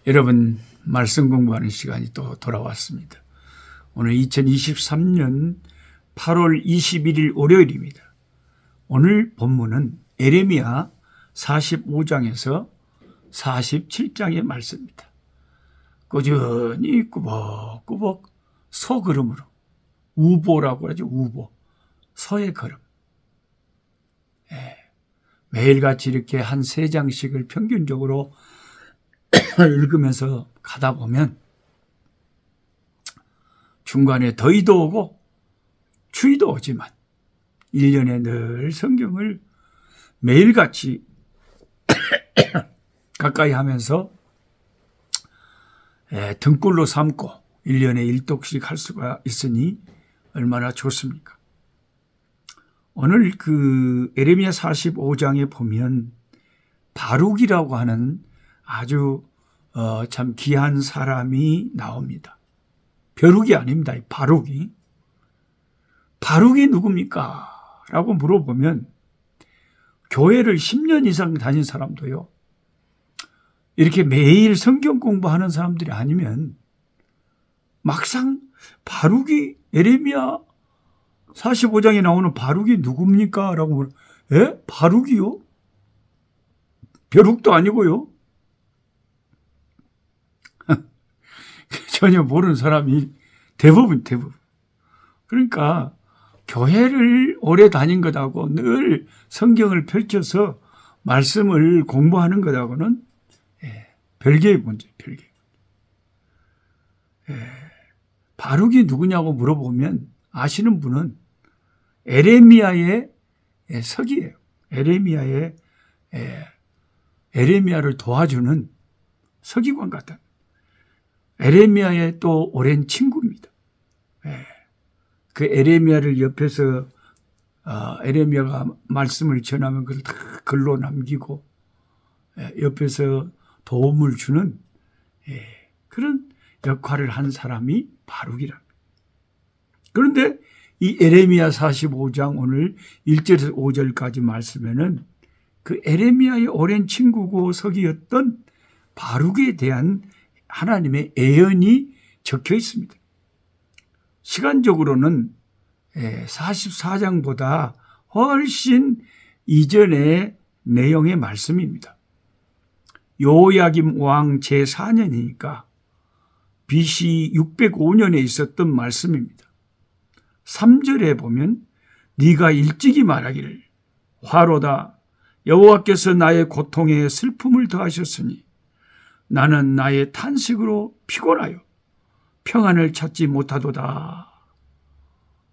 여러분, 말씀 공부하는 시간이 또 돌아왔습니다. 오늘 2023년 8월 21일 월요일입니다. 오늘 본문은 에레미야 45장에서 47장의 말씀입니다. 꾸준히 꾸벅꾸벅 소걸음으로, 우보라고 하죠. 우보, 서의 걸음. 매일같이 이렇게 한 3장씩을 평균적으로 읽으면서 가다 보면 중간에 더위도 오고 추위도 오지만 1년에 늘 성경을 매일같이 가까이 하면서 등불로 삼고 1년에 1독씩 할 수가 있으니 얼마나 좋습니까? 오늘 에레미야 45장에 보면 바룩이라고 하는 아주 참 귀한 사람이 나옵니다. 벼룩이 아닙니다. 바룩이. 바룩이 누굽니까? 라고 물어보면 교회를 10년 이상 다닌 사람도요, 이렇게 매일 성경 공부하는 사람들이 아니면 막상 바룩이, 에레미야 45장에 나오는 바룩이 누굽니까? 라고 물어보면 바룩이요? 벼룩도 아니고요. 전혀 모르는 사람이 대부분. 그러니까 교회를 오래 다닌 것하고 늘 성경을 펼쳐서 말씀을 공부하는 것하고는 별개의 문제, 별개. 바룩이 누구냐고 물어보면 아시는 분은 에레미야의 서기예요. 에레미야를 도와주는 서기관 같은 에레미야의 또 오랜 친구입니다. 그 에레미야를 옆에서 에레미야가 말씀을 전하면 그걸 다 글로 남기고 옆에서 도움을 주는 그런 역할을 한 사람이 바룩이랍니다. 그런데 이 에레미야 45장 오늘 1절에서 5절까지 말씀에는 그 에레미야의 오랜 친구고 서기였던 바룩에 대한 하나님의 예언이 적혀 있습니다. 시간적으로는 44장보다 훨씬 이전의 내용의 말씀입니다. 요야김 왕 제4년이니까 BC 605년에 있었던 말씀입니다. 3절에 보면 네가 일찍이 말하기를 화로다, 여호와께서 나의 고통에 슬픔을 더하셨으니 나는 나의 탄식으로 피곤하여 평안을 찾지 못하도다.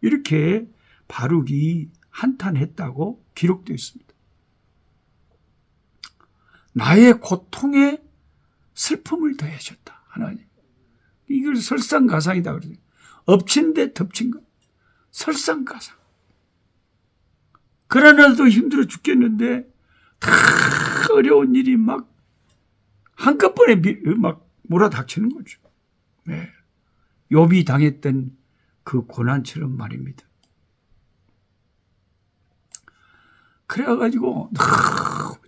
이렇게 바룩이 한탄했다고 기록되어 있습니다. 나의 고통에 슬픔을 더하셨다. 하나님. 이걸 설상가상이다. 그러죠. 엎친 데 덮친 것. 설상가상. 그러나도 힘들어 죽겠는데 다 어려운 일이 막 한꺼번에 막 몰아닥치는 거죠. 욥이 당했던 그 고난처럼 말입니다. 그래가지고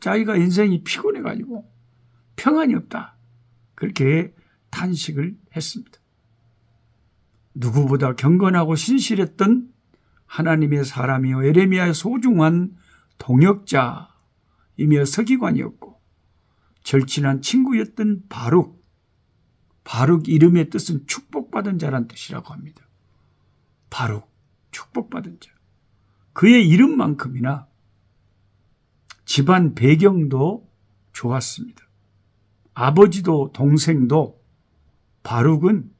자기가 인생이 피곤해가지고 평안이 없다. 그렇게 탄식을 했습니다. 누구보다 경건하고 신실했던 하나님의 사람이요 에레미야의 소중한 동역자이며 서기관이었고 절친한 친구였던 바룩 이름의 뜻은 축복받은 자란 뜻이라고 합니다. 바룩, 축복받은 자. 그의 이름만큼이나 집안 배경도 좋았습니다. 아버지도 동생도 바룩은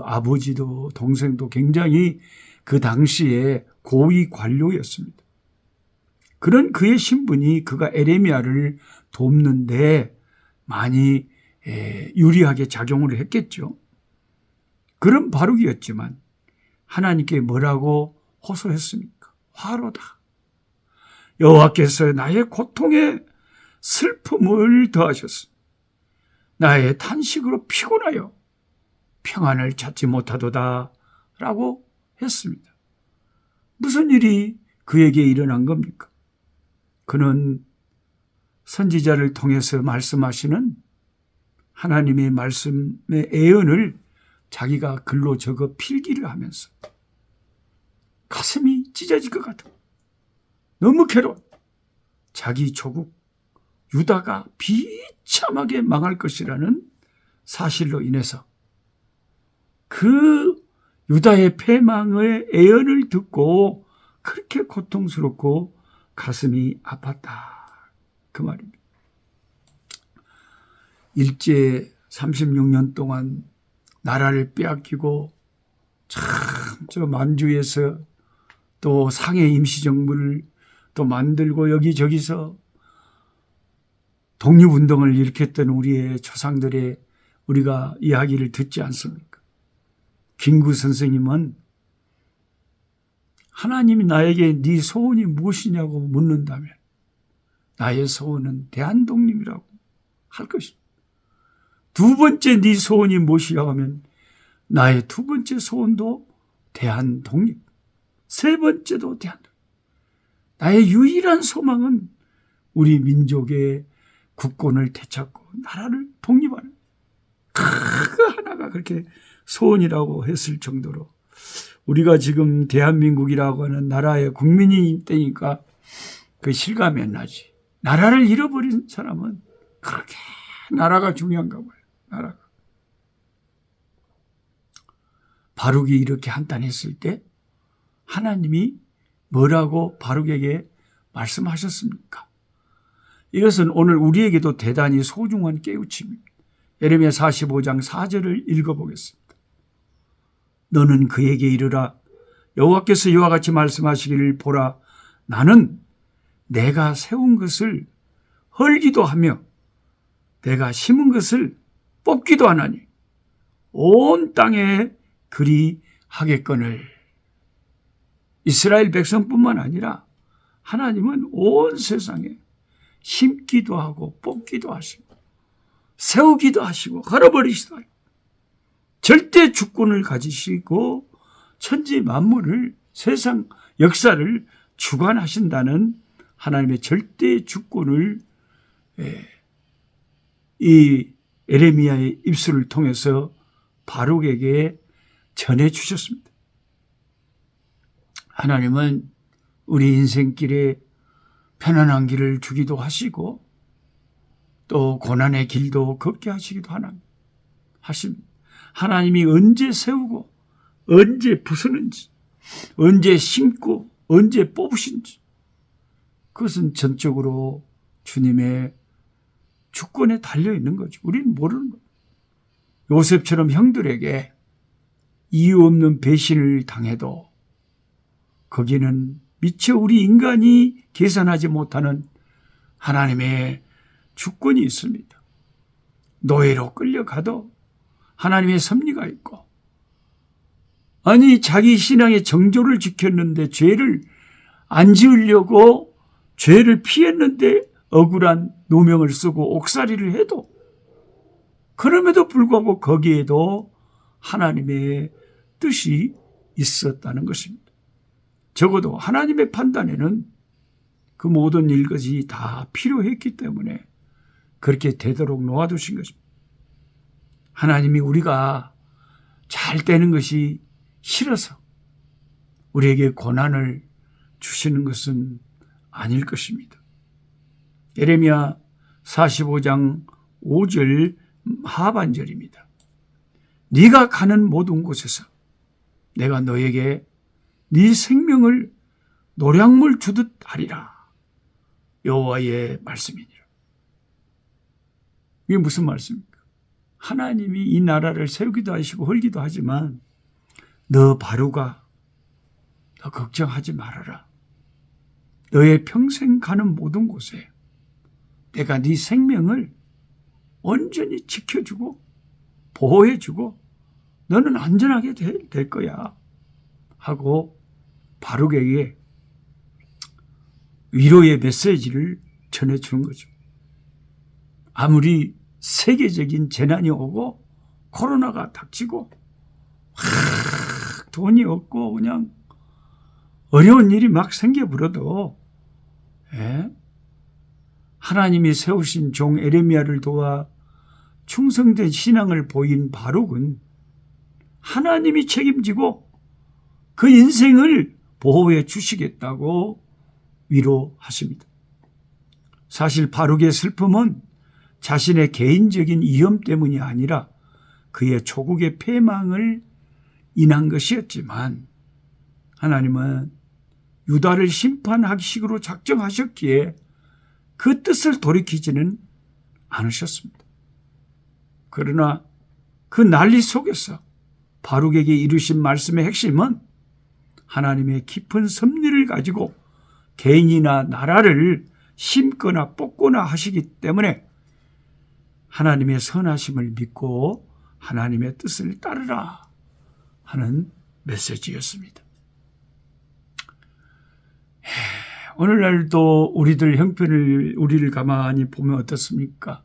아버지도 동생도 굉장히 그 당시에 고위 관료였습니다. 그런 그의 신분이 그가 에레미야를 돕는데 많이 유리하게 작용을 했겠죠. 그런 바룩이었지만 하나님께 뭐라고 호소했습니까? 화로다. 여호와께서 나의 고통에 슬픔을 더하셨습니다. 나의 탄식으로 피곤하여 평안을 찾지 못하도다 라고 했습니다. 무슨 일이 그에게 일어난 겁니까? 그는 선지자를 통해서 말씀하시는 하나님의 말씀의 애언을 자기가 글로 적어 필기를 하면서 가슴이 찢어질 것 같아. 너무 괴로워. 자기 조국 유다가 비참하게 망할 것이라는 사실로 인해서 그 유다의 패망의 애언을 듣고 그렇게 고통스럽고 가슴이 아팠다. 그 말입니다. 일제 36년 동안 나라를 빼앗기고 참 저 만주에서 또 상해 임시정부를 또 만들고 여기저기서 독립운동을 일으켰던 우리의 조상들의 우리가 이야기를 듣지 않습니까? 김구 선생님은 하나님이 나에게 네 소원이 무엇이냐고 묻는다면 나의 소원은 대한독립이라고 할 것이다. 두 번째 네 소원이 무엇이라고 하면 나의 두 번째 소원도 대한독립. 세 번째도 대한독립. 나의 유일한 소망은 우리 민족의 국권을 되찾고 나라를 독립하는 그 하나가 그렇게 소원이라고 했을 정도로 우리가 지금 대한민국이라고 하는 나라의 국민이 되니까 그 실감이 안 나지. 나라를 잃어버린 사람은 그렇게 나라가 중요한가 봐요. 나라가. 바룩이 이렇게 한탄했을 때 하나님이 뭐라고 바룩에게 말씀하셨습니까? 이것은 오늘 우리에게도 대단히 소중한 깨우침입니다. 예레미야 45장 4절을 읽어보겠습니다. 너는 그에게 이르라. 여호와께서 이와 같이 말씀하시기를 보라. 나는 내가 세운 것을 헐기도 하며 내가 심은 것을 뽑기도 하나니 온 땅에 그리 하겠거늘. 이스라엘 백성뿐만 아니라 하나님은 온 세상에 심기도 하고 뽑기도 하시고 세우기도 하시고 헐어버리시기도 하시고 절대 주권을 가지시고 천지 만물을 세상 역사를 주관하신다는 하나님의 절대 주권을 이 에레미야의 입술을 통해서 바룩에게 전해주셨습니다. 하나님은 우리 인생길에 편안한 길을 주기도 하시고 또 고난의 길도 걷게 하시기도 하십니다. 하나님이 언제 세우고 언제 부수는지 언제 심고 언제 뽑으신지 그것은 전적으로 주님의 주권에 달려있는 거죠. 우리는 모르는 거예요. 요셉처럼 형들에게 이유 없는 배신을 당해도 거기는 미처 우리 인간이 계산하지 못하는 하나님의 주권이 있습니다. 노예로 끌려가도 하나님의 섭리가 있고 아니 자기 신앙의 정조를 지켰는데 죄를 안 지으려고 죄를 피했는데 억울한 누명을 쓰고 옥살이를 해도 그럼에도 불구하고 거기에도 하나님의 뜻이 있었다는 것입니다. 적어도 하나님의 판단에는 그 모든 일것이 다 필요했기 때문에 그렇게 되도록 놓아두신 것입니다. 하나님이 우리가 잘 되는 것이 싫어서 우리에게 고난을 주시는 것은 아닐 것입니다. 예레미야 45장 5절 하반절입니다. 네가 가는 모든 곳에서 내가 너에게 네 생명을 노량물 주듯 하리라. 여호와의 말씀이니라. 이게 무슨 말씀입니까? 하나님이 이 나라를 세우기도 하시고 헐기도 하지만 너 바루가 너 걱정하지 말아라. 너의 평생 가는 모든 곳에 내가 네 생명을 온전히 지켜주고 보호해주고 너는 안전하게 될 거야 하고 바룩에게 위로의 메시지를 전해주는 거죠. 아무리 세계적인 재난이 오고 코로나가 닥치고 돈이 없고 그냥 어려운 일이 막 생겨버려도 하나님이 세우신 종 에레미야를 도와 충성된 신앙을 보인 바룩은 하나님이 책임지고 그 인생을 보호해 주시겠다고 위로하십니다. 사실 바룩의 슬픔은 자신의 개인적인 위험 때문이 아니라 그의 조국의 패망을 인한 것이었지만 하나님은 유다를 심판하기식으로 작정하셨기에 그 뜻을 돌이키지는 않으셨습니다. 그러나 그 난리 속에서 바룩에게 이루신 말씀의 핵심은 하나님의 깊은 섭리를 가지고 개인이나 나라를 심거나 뽑거나 하시기 때문에 하나님의 선하심을 믿고 하나님의 뜻을 따르라 하는 메시지였습니다. 오늘날도 우리를 가만히 보면 어떻습니까?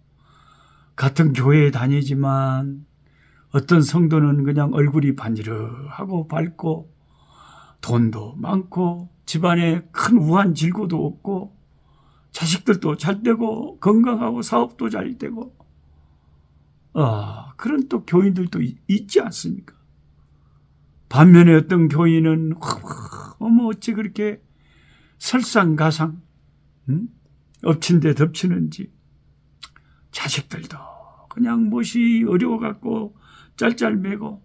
같은 교회에 다니지만 어떤 성도는 그냥 얼굴이 반지르하고 밝고 돈도 많고 집안에 큰 우한 질고도 없고 자식들도 잘 되고 건강하고 사업도 잘 되고 그런 또 교인들도 있지 않습니까? 반면에 어떤 교인은 어찌 그렇게 설상가상 엎친 데 덮치는지 자식들도 그냥 못이 어려워갖고 짤짤매고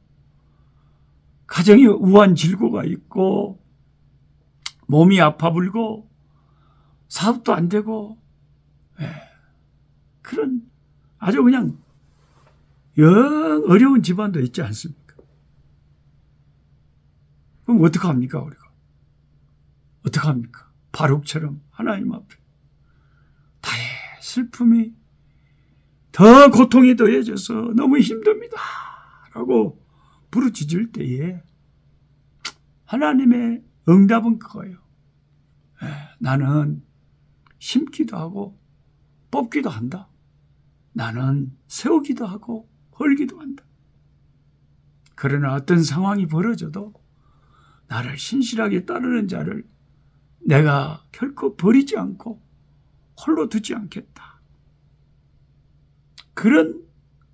가정에 우한 질고가 있고 몸이 아파 불고 사업도 안 되고 그런 아주 그냥 영 어려운 집안도 있지 않습니까? 그럼 어떡합니까 우리가? 어떡합니까? 바룩처럼 하나님 앞에 다의 슬픔이 더 고통이 더해져서 너무 힘듭니다 라고 부르짖을 때에 하나님의 응답은 그거예요. 나는 심기도 하고 뽑기도 한다. 나는 세우기도 하고 헐기도 한다. 그러나 어떤 상황이 벌어져도 나를 신실하게 따르는 자를 내가 결코 버리지 않고 홀로 두지 않겠다. 그런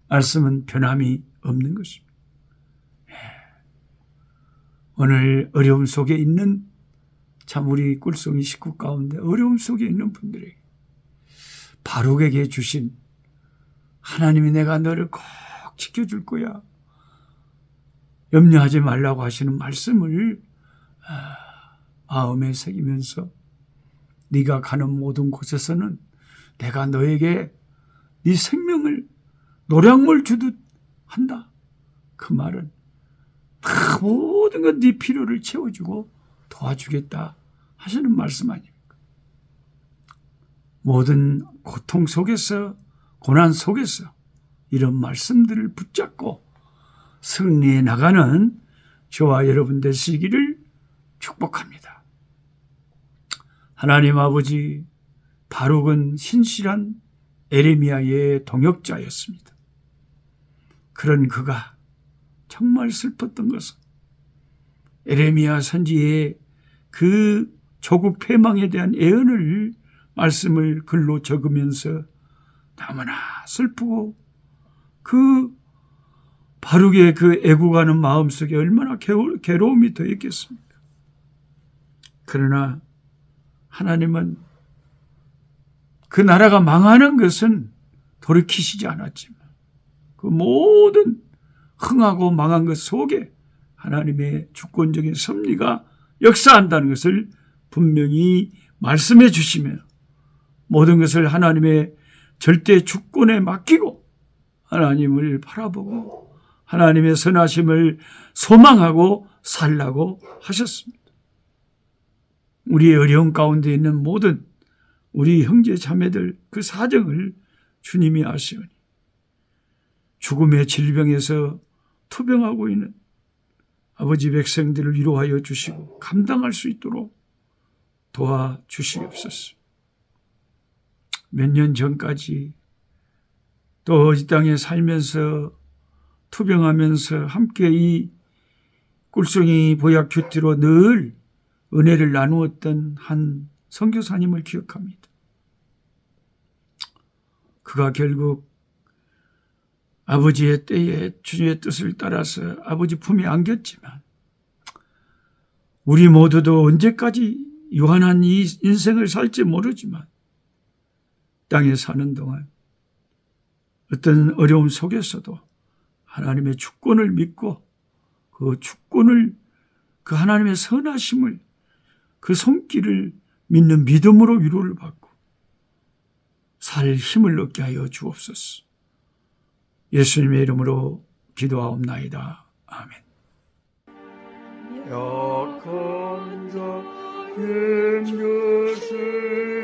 말씀은 변함이 없는 것입니다. 오늘 어려움 속에 있는 참 우리 꿀송이 식구 가운데 어려움 속에 있는 분들에게 바룩에게 주신 하나님이 내가 너를 꼭 지켜줄 거야. 염려하지 말라고 하시는 말씀을 마음에 새기면서 네가 가는 모든 곳에서는 내가 너에게 네 생명을 노량물 주듯 한다. 그 말은 다 모든 것 네 필요를 채워주고 도와주겠다 하시는 말씀 아닙니까? 모든 고통 속에서 고난 속에서 이런 말씀들을 붙잡고 승리해 나가는 저와 여러분 되시기를 축복합니다. 하나님 아버지, 바룩은 신실한 에레미야의 동역자였습니다. 그런 그가 정말 슬펐던 것은 에레미야 선지의 그 조국 패망에 대한 예언을 말씀을 글로 적으면서 너무나 슬프고 그 바룩의 그 애국하는 마음속에 얼마나 괴로움이 더했겠습니까? 그러나 하나님은 그 나라가 망하는 것은 돌이키시지 않았지만 그 모든 흥하고 망한 것 속에 하나님의 주권적인 섭리가 역사한다는 것을 분명히 말씀해 주시며 모든 것을 하나님의 절대 주권에 맡기고 하나님을 바라보고 하나님의 선하심을 소망하고 살라고 하셨습니다. 우리의 어려움 가운데 있는 모든 우리 형제 자매들 그 사정을 주님이 아시오니 죽음의 질병에서 투병하고 있는 아버지 백성들을 위로하여 주시고 감당할 수 있도록 도와주시옵소서. 몇 년 전까지 또 이 땅에 살면서 투병하면서 함께 이 꿀송이 보약 큐티로 늘 은혜를 나누었던 한 선교사님을 기억합니다. 그가 결국 아버지의 때에 주의 뜻을 따라서 아버지 품에 안겼지만 우리 모두도 언제까지 유한한 이 인생을 살지 모르지만 땅에 사는 동안 어떤 어려움 속에서도 하나님의 주권을 믿고 그 주권을, 그 하나님의 선하심을, 그 손길을 믿는 믿음으로 위로를 받고 살 힘을 얻게 하여 주옵소서. 예수님의 이름으로 기도하옵나이다. 아멘. 약한 자의 것을